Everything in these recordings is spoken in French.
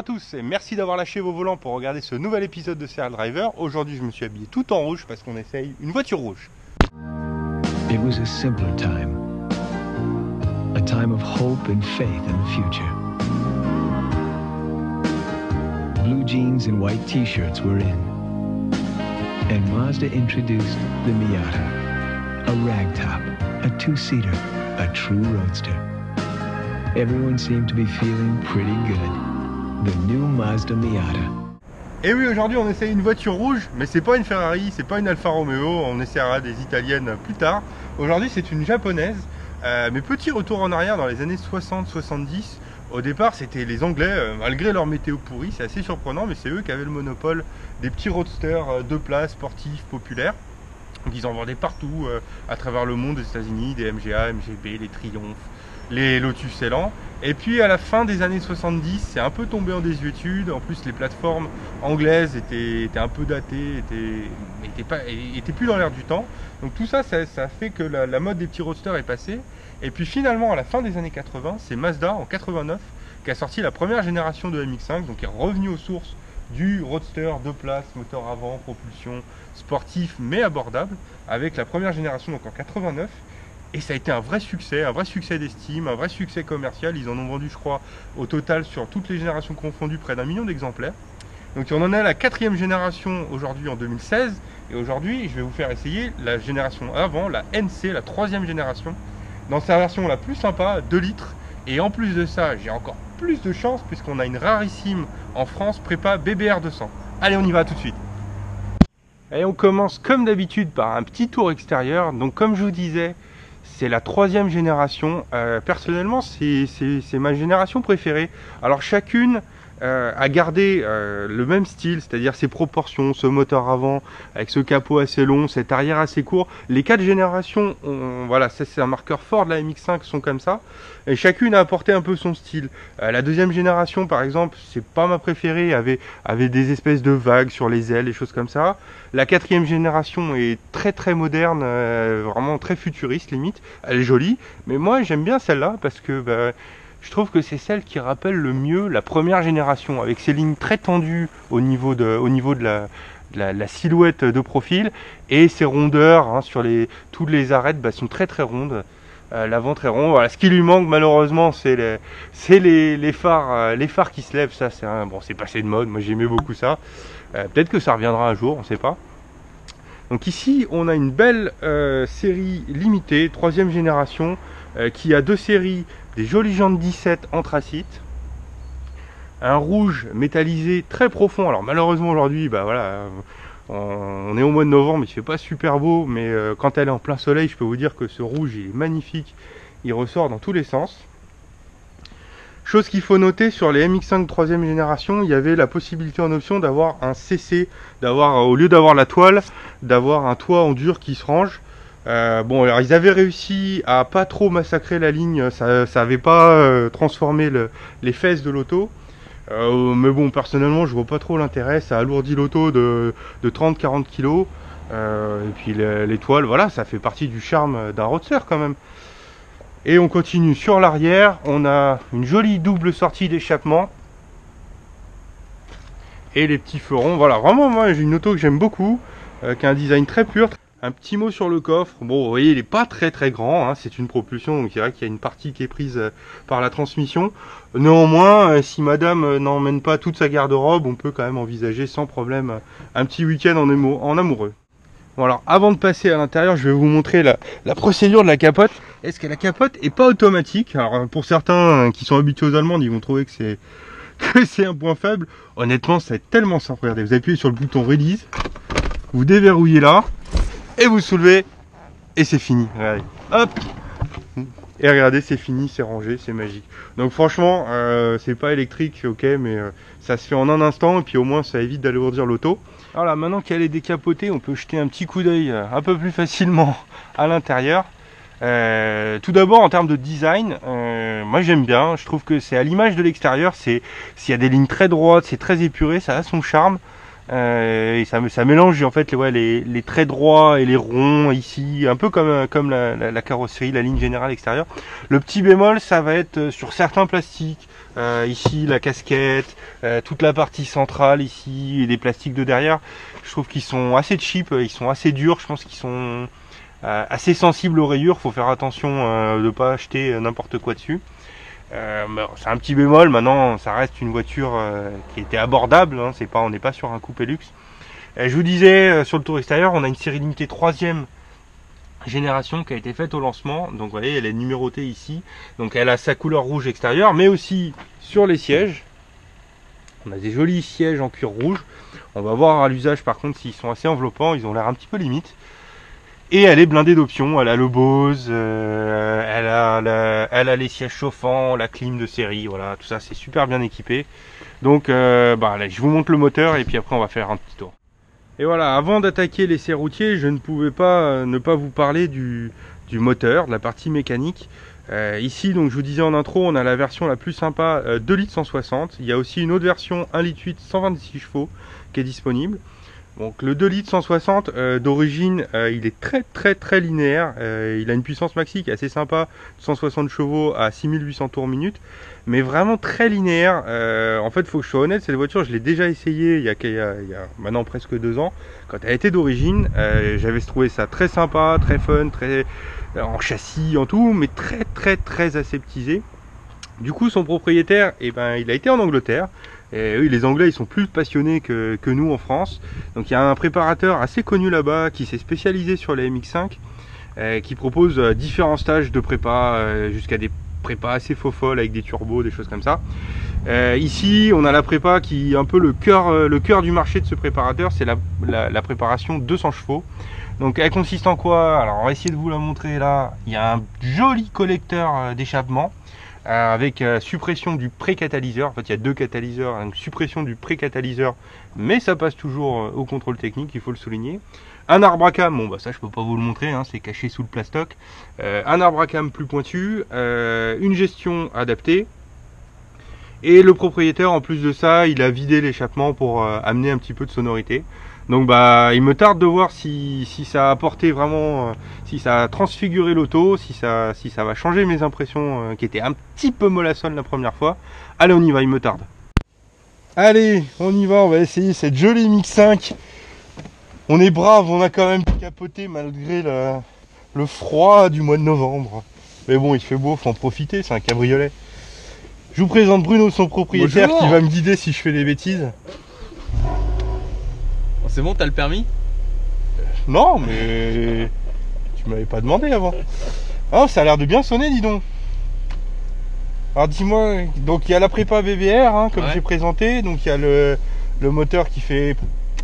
à tous et merci d'avoir lâché vos volants pour regarder ce nouvel épisode de Serial Driver. Aujourd'hui, je me suis habillé tout en rouge parce qu'on essaye une voiture rouge. It was a simpler time. A time of hope and faith in the future. Blue jeans and white t-shirts were in. And Mazda introduced the Miata. A ragtop, a two-seater, a true roadster. Everyone seemed to be feeling pretty good. The new Mazda Miata. Et oui, aujourd'hui on essaye une voiture rouge, mais c'est pas une Ferrari, c'est pas une Alfa Romeo, on essaiera des italiennes plus tard. Aujourd'hui c'est une japonaise, mais petit retour en arrière dans les années 60-70. Au départ c'était les Anglais, malgré leur météo pourrie, c'est assez surprenant, mais c'est eux qui avaient le monopole des petits roadsters deux places, sportifs, populaires. Donc ils en vendaient partout à travers le monde, des États-Unis, des MGA, MGB, les Triumph, les Lotus Elan. Et puis à la fin des années 70, c'est un peu tombé en désuétude. En plus, les plateformes anglaises étaient un peu datées, étaient plus dans l'air du temps. Donc tout ça, ça fait que la mode des petits roadsters est passée. Et puis finalement, à la fin des années 80, c'est Mazda en 89 qui a sorti la première génération de MX-5, donc qui est revenu aux sources du roadster deux places, moteur avant, propulsion, sportif mais abordable, avec la première génération donc en 89. Et ça a été un vrai succès d'estime, un vrai succès commercial. Ils en ont vendu, je crois, au total sur toutes les générations confondues, près d'1 million d'exemplaires. Donc on en est à la 4e génération aujourd'hui en 2016. Et aujourd'hui, je vais vous faire essayer la génération avant, la NC, la 3e génération, dans sa version la plus sympa, 2 litres. Et en plus de ça, j'ai encore plus de chance puisqu'on a une rarissime en France, prépa BBR 200. Allez, on y va tout de suite. Et on commence comme d'habitude par un petit tour extérieur. Donc comme je vous disais, c'est la 3e génération. Personnellement, c'est ma génération préférée. Alors chacune a gardé le même style, c'est-à-dire ses proportions, ce moteur avant avec ce capot assez long, cet arrière assez court. Les 4 générations, voilà, ça c'est un marqueur fort de la MX-5, sont comme ça. Et chacune a apporté un peu son style. La 2e génération, par exemple, c'est pas ma préférée, avait des espèces de vagues sur les ailes, des choses comme ça. La 4e génération est très moderne, vraiment très futuriste limite. Elle est jolie, mais moi j'aime bien celle-là parce que je trouve que c'est celle qui rappelle le mieux la première génération, avec ses lignes très tendues au niveau de la silhouette de profil, et ses rondeurs hein, sur toutes les arêtes sont très rondes. L'avant très rond. Voilà, ce qui lui manque malheureusement, c'est les phares qui se lèvent. Ça, c'est passé de mode. Moi, j'aimais beaucoup ça. Peut-être que ça reviendra un jour, on ne sait pas. Donc ici, on a une belle série limitée, 3e génération, qui a 2 séries, des jolies jantes 17 anthracite, un rouge métallisé très profond. Alors malheureusement aujourd'hui, voilà, on est au mois de novembre, il fait pas super beau, mais quand elle est en plein soleil, je peux vous dire que ce rouge il est magnifique, il ressort dans tous les sens. Chose qu'il faut noter, sur les MX-5 3e génération, il y avait la possibilité en option d'avoir un CC, au lieu d'avoir la toile, d'avoir un toit en dur qui se range. Bon, alors ils avaient réussi à pas trop massacrer la ligne, ça avait pas transformé les fesses de l'auto. Mais bon, personnellement, je vois pas trop l'intérêt, ça alourdit l'auto de 30-40 kg. Et puis les toiles, voilà, ça fait partie du charme d'un roadster quand même. Et on continue sur l'arrière, on a une jolie double sortie d'échappement. Et les petits ferons, voilà, vraiment, moi j'ai une auto que j'aime beaucoup, qui a un design très pur. Un petit mot sur le coffre, bon vous voyez il n'est pas très grand, hein, c'est une propulsion donc c'est vrai qu'il y a une partie qui est prise par la transmission. Néanmoins si madame n'emmène pas toute sa garde-robe, on peut quand même envisager sans problème un petit week-end en amoureux. Bon alors avant de passer à l'intérieur, je vais vous montrer la procédure de la capote. Est-ce que la capote est pas automatique? Alors pour certains qui sont habitués aux allemandes, ils vont trouver que c'est un point faible. Honnêtement ça va être tellement simple. Regardez, vous appuyez sur le bouton release, vous déverrouillez là, et vous soulevez et c'est fini. Regardez, hop, et regardez, c'est fini, c'est rangé, c'est magique. Donc franchement c'est pas électrique, ok, mais ça se fait en un instant et puis au moins ça évite d'alourdir l'auto. Alors là, maintenant qu'elle est décapotée, on peut jeter un petit coup d'œil un peu plus facilement à l'intérieur. Tout d'abord en termes de design, moi j'aime bien, je trouve que c'est à l'image de l'extérieur, s'il y a des lignes très droites, c'est très épuré, ça a son charme. Et ça mélange en fait les traits droits et les ronds ici, un peu comme la carrosserie, la ligne générale extérieure. Le petit bémol, ça va être sur certains plastiques, ici la casquette, toute la partie centrale ici et les plastiques de derrière. Je trouve qu'ils sont assez cheap, ils sont assez durs, je pense qu'ils sont assez sensibles aux rayures. Faut faire attention de pas acheter n'importe quoi dessus. C'est un petit bémol. Maintenant, ça reste une voiture qui était abordable, hein, on n'est pas sur un coupé luxe. Je vous disais, sur le tour extérieur, on a une série limitée 3e génération qui a été faite au lancement. Donc vous voyez, elle est numérotée ici. Donc elle a sa couleur rouge extérieure, mais aussi sur les sièges. On a des jolis sièges en cuir rouge. On va voir à l'usage par contre s'ils sont assez enveloppants, ils ont l'air un petit peu limite. Et elle est blindée d'options, elle a le Bose, elle a les sièges chauffants, la clim de série, voilà, tout ça c'est super bien équipé. Donc là, je vous montre le moteur et puis après on va faire un petit tour. Et voilà, avant d'attaquer l'essai routier, je ne pouvais pas ne pas vous parler du moteur, de la partie mécanique. Ici, donc je vous disais en intro, on a la version la plus sympa 2 litres 160. Il y a aussi une autre version 1 litre 8 126 chevaux qui est disponible. Donc le 2 litres 160 d'origine, il est très linéaire. Il a une puissance maxi qui est assez sympa, 160 chevaux à 6800 tours minute, mais vraiment très linéaire. En fait, il faut que je sois honnête, cette voiture, je l'ai déjà essayée il y a maintenant presque 2 ans, quand elle était d'origine. J'avais trouvé ça très sympa, très fun, très en châssis, en tout, mais très aseptisé. Du coup, son propriétaire, il a été en Angleterre. Et oui, les Anglais, ils sont plus passionnés que nous en France. Donc il y a un préparateur assez connu là-bas qui s'est spécialisé sur les MX5, qui propose différents stages de prépa, jusqu'à des prépas assez faux folles avec des turbos, des choses comme ça. Ici, on a la prépa qui est un peu le cœur du marché de ce préparateur, c'est la préparation 200 chevaux. Donc elle consiste en quoi? Alors on va essayer de vous la montrer là. Il y a un joli collecteur d'échappement. Avec suppression du pré-catalyseur. En fait, il y a 2 catalyseurs, donc suppression du pré-catalyseur, mais ça passe toujours au contrôle technique, il faut le souligner. Un arbre à cam, bon bah ça je peux pas vous le montrer, hein, c'est caché sous le plastoc. Un arbre à cam plus pointu, une gestion adaptée. Et le propriétaire, en plus de ça, il a vidé l'échappement pour amener un petit peu de sonorité. Donc il me tarde de voir si ça a apporté vraiment, si ça a transfiguré l'auto, si ça va changer mes impressions qui étaient un petit peu mollassonnes la première fois. Allez, on y va, il me tarde. Allez, on y va, on va essayer cette jolie MX5. On est brave, on a quand même capoté malgré le froid du mois de novembre. Mais bon, il fait beau, faut en profiter, c'est un cabriolet. Je vous présente Bruno, son propriétaire. Bonjour. Qui va me guider si je fais des bêtises. C'est bon, t'as le permis? Non, mais tu m'avais pas demandé avant. Ah, ça a l'air de bien sonner, dis donc. Alors dis-moi, donc il y a la prépa BBR, hein, comme j'ai présenté. Donc il y a le moteur qui fait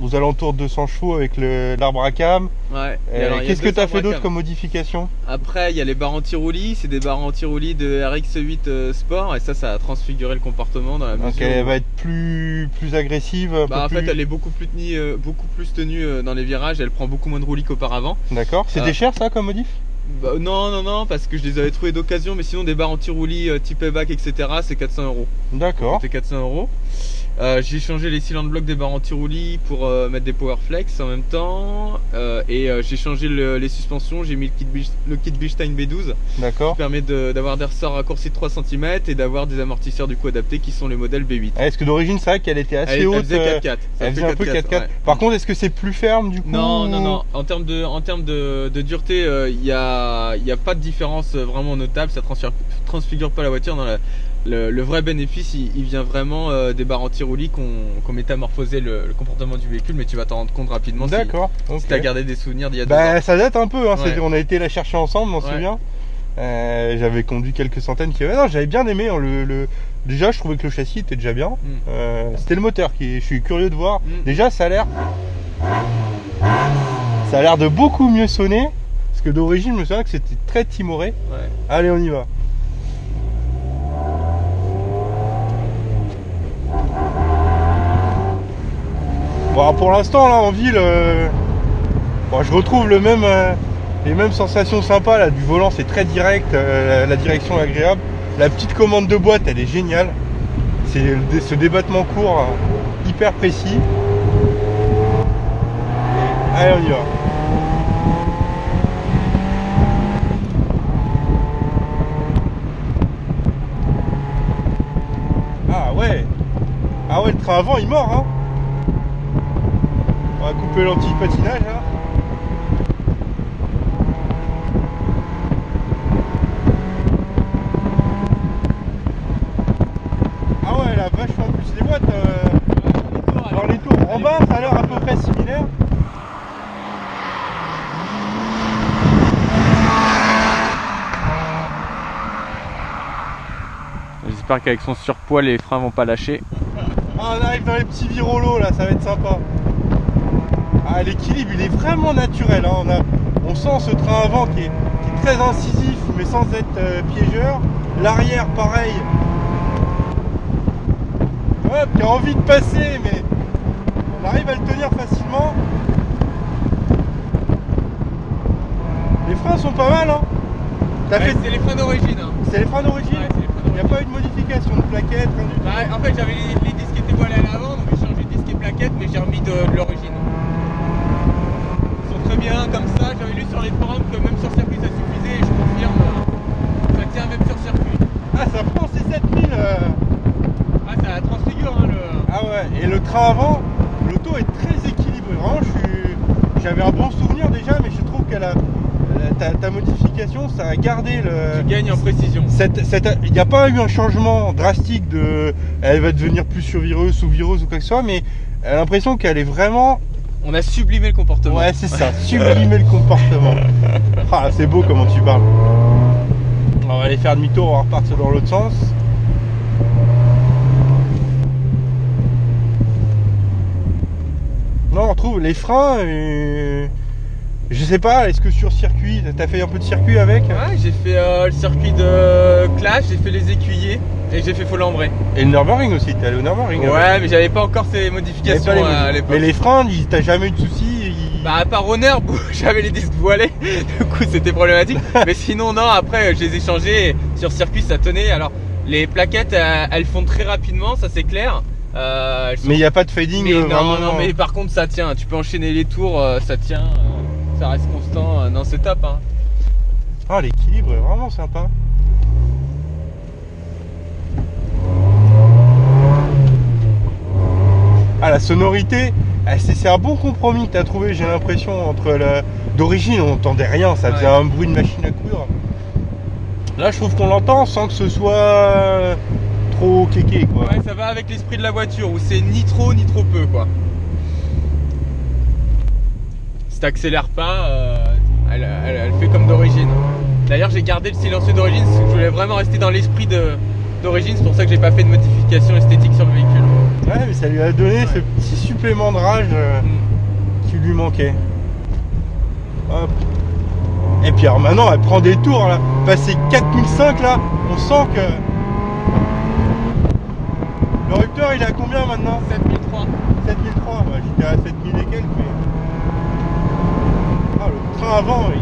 aux alentours de 200 chevaux avec l'arbre à cam. Ouais. Qu'est-ce que tu as fait d'autre comme modification? Après, il y a les barres anti-roulis. C'est des barres anti-roulis de RX8 Sport. Et ça a transfiguré le comportement dans la mesure. Donc elle va être plus agressive. En fait, elle est beaucoup plus tenue dans les virages. Elle prend beaucoup moins de roulis qu'auparavant. D'accord. C'était cher ça comme modif? Non, parce que je les avais trouvés d'occasion. Mais sinon, des barres anti-roulis type EVAC, etc., c'est 400 €. D'accord. C'était 400 €. J'ai changé les cylindres blocs des barres anti-roulis pour mettre des Powerflex en même temps. J'ai changé les suspensions, j'ai mis le kit Bilstein B12. D'accord. Qui permet d'avoir des ressorts raccourcis de 3 cm et d'avoir des amortisseurs du coup adaptés qui sont les modèles B8. Est-ce que d'origine c'est vrai qu'elle était assez haute? Elle faisait 4x4. Elle faisait un peu 4x4. Ouais. Par contre, est-ce que c'est plus ferme du coup? Non. En termes de dureté, il y a pas de différence vraiment notable. Ça transfigure pas la voiture dans le vrai bénéfice, il vient vraiment des barres anti-roulis qu'on métamorphosé le comportement du véhicule, mais tu vas t'en rendre compte rapidement. D'accord. Si tu as gardé des souvenirs d'il y a 2 ans. Ça date un peu, hein, on a été la chercher ensemble, on s'en souvient. J'avais conduit quelques centaines de kilomètres. J'avais bien aimé. Déjà, je trouvais que le châssis était déjà bien. C'était le moteur je suis curieux de voir. Déjà, ça a l'air de beaucoup mieux sonner. Parce que d'origine, je me souviens que c'était très timoré. Allez, on y va. Bon, pour l'instant là en ville, je retrouve les mêmes sensations sympas là. Du volant, c'est très direct, la direction est agréable. La petite commande de boîte, elle est géniale. C'est ce débattement court hyper précis. Allez, on y va. Ah ouais. Ah ouais, le train avant il mord hein. On va couper l'anti-patinage là. Ah ouais, la vache, en plus les boîtes dans les tours en bas ça a l'air à peu près similaire. J'espère qu'avec son surpoids les freins vont pas lâcher. Ah, on arrive dans les petits virolos là, ça va être sympa. Ah, l'équilibre il est vraiment naturel hein. On sent ce train avant qui est très incisif mais sans être piégeur. L'arrière pareil. Hop, qui a envie de passer mais on arrive à le tenir facilement. Les freins sont pas mal hein. C'est les freins d'origine hein. C'est les freins d'origine. Il n'y a pas eu de modification de plaquettes, rien du tout. Bah, en fait j'avais les disques qui étaient voilés à l'avant, donc j'ai changé disques et plaquettes, mais j'ai remis de l'origine. Ils sont très bien comme ça, j'avais lu sur les forums que même sur circuit ça suffisait, et je confirme, ça tient même sur circuit. Ah, ça prend ces 7000 Ah, ça transfigure hein, Ah ouais, et le train avant, l'auto est très équilibrée. Vraiment, j'avais un bon souvenir déjà, mais je trouve qu'elle a... Ta modification, ça a gardé le... Tu gagnes en précision. Il n'y a pas eu un changement drastique de... Elle va devenir plus survireuse, sous-vireuse ou quoi que ce soit, mais elle a l'impression qu'elle est vraiment... On a sublimé le comportement. Ouais, c'est ça, sublimer le comportement. Ah, c'est beau comment tu parles. On va aller faire demi-tour, on va repartir dans l'autre sens. Non, on retrouve les freins et... Je sais pas, est-ce que sur circuit, t'as fait un peu de circuit avec? Ouais, j'ai fait le circuit de Clash, j'ai fait les écuyers et j'ai fait Folembray. Et le Nürburgring aussi, t'es allé au Nürburgring? Ouais, mais j'avais pas encore ces modifications à l'époque. Mais les freins, t'as jamais eu de soucis? Bah à part au Nürb où j'avais les disques voilés, du coup c'était problématique. Mais sinon non, après je les ai changés, sur circuit ça tenait. Alors les plaquettes elles font très rapidement, ça c'est clair. Mais il n'y a pas de fading vraiment... Non, mais par contre ça tient, tu peux enchaîner les tours, ça tient. Ça reste constant, non c'est top hein. Ah, l'équilibre est vraiment sympa. Ah, la sonorité, c'est un bon compromis que tu as trouvé, j'ai l'impression, entre d'origine on n'entendait rien, ça faisait un bruit de machine à coudre. Là je trouve qu'on l'entend sans que ce soit trop kéké quoi. Ouais, ça va avec l'esprit de la voiture où c'est ni trop peu quoi. Si t'accélères pas, elle fait comme d'origine. D'ailleurs j'ai gardé le silencieux d'origine parce que je voulais vraiment rester dans l'esprit d'origine, c'est pour ça que j'ai pas fait de modification esthétique sur le véhicule. Ouais, mais ça lui a donné ce petit supplément de rage qui lui manquait. Hop. Et puis alors maintenant elle prend des tours là, passé 4005 là, on sent que le rupteur il est à combien maintenant? 7003. 7003, ouais, j'étais à 7000 et quelques mais... Ah, le train avant oui.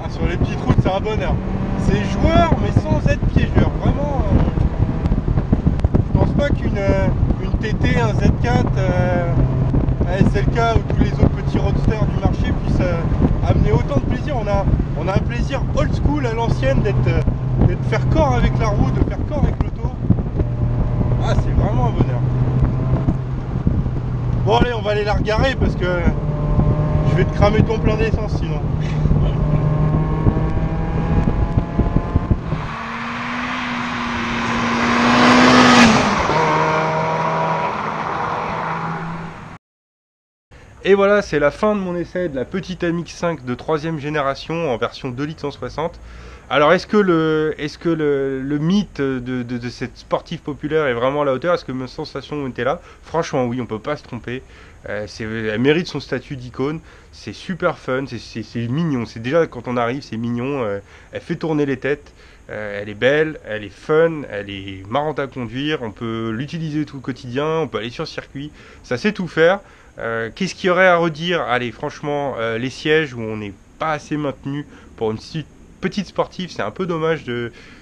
Ah, sur les petites routes c'est un bonheur. C'est joueur mais sans être piégeur, vraiment. Je pense pas qu'une TT, un Z4, SLK ou tous les autres petits roadsters du marché puissent amener autant de plaisir. On a un plaisir old school à l'ancienne d'être faire corps avec la roue, de faire corps avec l'auto. Ah, c'est vraiment un bonheur. Bon allez, on va aller la regarer parce que je vais te cramer ton plein d'essence sinon. Et voilà, c'est la fin de mon essai de la petite MX5 de 3ème génération en version 2 litres 160. Alors est-ce que le mythe de cette sportive populaire est vraiment à la hauteur? Est-ce que mes sensations ont été là? Franchement oui, on peut pas se tromper. Elle mérite son statut d'icône. C'est super fun, c'est mignon. C'est déjà quand on arrive, c'est mignon. Elle fait tourner les têtes. Elle est belle, elle est fun, elle est marrante à conduire. On peut l'utiliser tout le quotidien. On peut aller sur circuit. Ça sait tout faire. Qu'est-ce qu'il y aurait à redire? Allez, franchement, les sièges où on n'est pas assez maintenu pour une petite sportive, c'est un peu dommage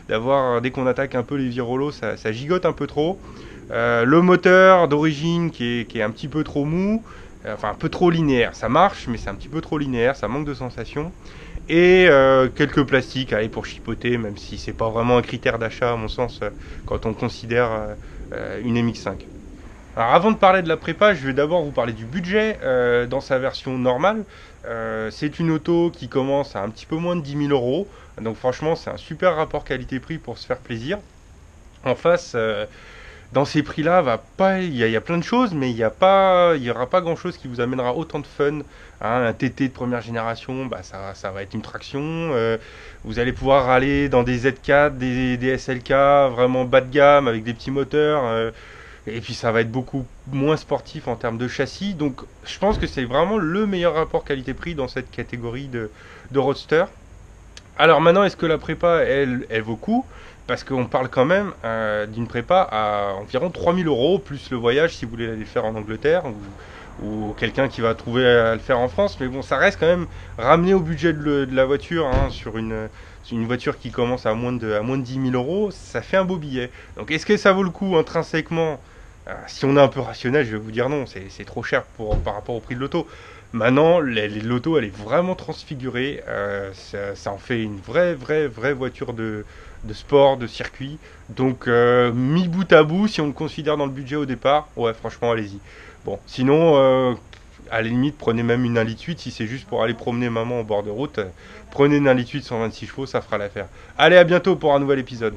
d'avoir, dès qu'on attaque un peu les virolos, ça gigote un peu trop. Le moteur d'origine qui est un petit peu trop mou, enfin un peu trop linéaire, ça marche mais c'est un petit peu trop linéaire, ça manque de sensation. Et quelques plastiques, allez, pour chipoter, même si c'est pas vraiment un critère d'achat à mon sens quand on considère une MX5. Alors avant de parler de la prépa, je vais d'abord vous parler du budget dans sa version normale. C'est une auto qui commence à un petit peu moins de 10 000 euros, donc franchement c'est un super rapport qualité-prix pour se faire plaisir. En face, dans ces prix-là, il y a plein de choses, mais il y aura pas grand-chose qui vous amènera autant de fun. Hein, un TT de première génération, ça va être une traction. Vous allez pouvoir aller dans des Z4, des SLK vraiment bas de gamme avec des petits moteurs. Et puis ça va être beaucoup moins sportif en termes de châssis. Donc je pense que c'est vraiment le meilleur rapport qualité-prix dans cette catégorie de roadster. Alors maintenant, est-ce que la prépa, elle vaut le coup? Parce qu'on parle quand même d'une prépa à environ 3 000 euros, plus le voyage si vous voulez aller le faire en Angleterre, ou quelqu'un qui va trouver à le faire en France. Mais bon, ça reste quand même ramené au budget de la voiture, hein, sur une voiture qui commence à moins de 10 000 euros, ça fait un beau billet. Donc est-ce que ça vaut le coup intrinsèquement? Si on est un peu rationnel, je vais vous dire non, c'est trop cher par rapport au prix de l'auto. Maintenant, l'auto, elle est vraiment transfigurée. Ça en fait une vraie voiture de sport, de circuit. Donc, mis bout à bout, si on le considère dans le budget au départ, ouais, franchement, allez-y. Bon, sinon, à la limite, prenez même une 1,8 litre si c'est juste pour aller promener maman au bord de route. Prenez une 1,8 litre 126 chevaux, ça fera l'affaire. Allez, à bientôt pour un nouvel épisode.